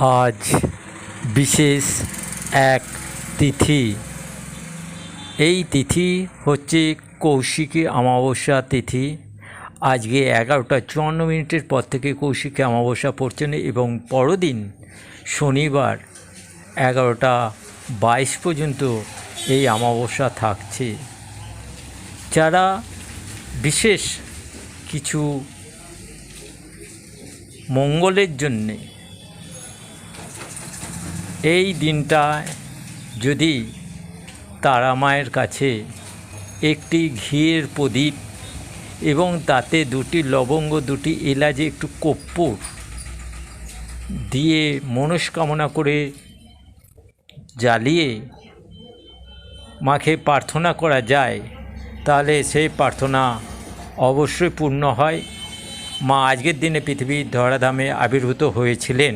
আজ বিশেষ এক তিথি। এই তিথি হচ্ছে কৌশিকী অমাবস্যা তিথি। আজকে 11:54 পর থেকে কৌশিকী অমাবস্যা পড়ছে এবং পরদিন শনিবার 11:22 পর্যন্ত এই অমাবস্যা থাকছে। যারা বিশেষ কিছু মঙ্গলের জন্যে এই দিনটায় যদি তারা মায়ের কাছে একটি ঘিয়ের প্রদীপ এবং তাতে 2টি লবঙ্গ, 2টি এলাচ, একটু কর্পূর দিয়ে মনস্কামনা করে জ্বালিয়ে মাকে প্রার্থনা করা যায়, তাহলে সেই প্রার্থনা অবশ্যই পূর্ণ হয়। মা আজকের দিনে পৃথিবীর ধরাধামে আবির্ভূত হয়েছিলেন।